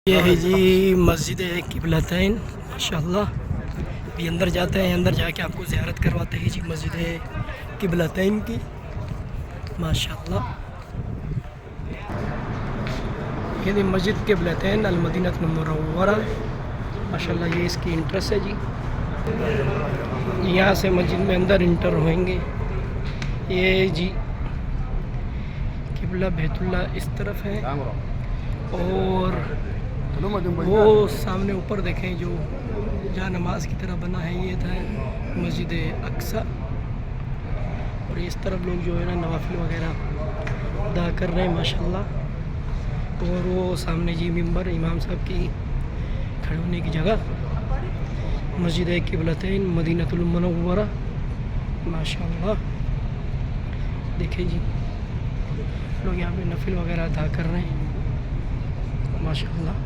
ये है जी मस्जिद क़िबलतैन माशाल्लाह। अभी अंदर जाते हैं, अंदर जाके आपको ज़ियारत करवाते हैं जी मस्जिद क़िबलतैन की माशाल्लाह। ये जी मस्जिद क़िबलतैन अल मदीनतुल मुनव्वरा माशाल्लाह। ये इसकी इंट्रेस है जी। यहाँ से मस्जिद में अंदर इंटर होंगे। ये जी क़िबला बैतुल्ला इस तरफ है और वो सामने ऊपर देखें जो जहाँ नमाज की तरह बना है ये था मस्जिद अक्सा। और इस तरफ लोग जो है ना नवाफिल वगैरह अदा कर रहे हैं माशाल्लाह। और वो सामने जी मिंबर इमाम साहब की खड़े होने की जगह मस्जिद क़िबलतैन मदीनतुल मुनव्वरा माशाल्लाह। देखें जी लोग यहाँ पे नफिल वगैरह अदा कर रहे हैं माशाल्लाह।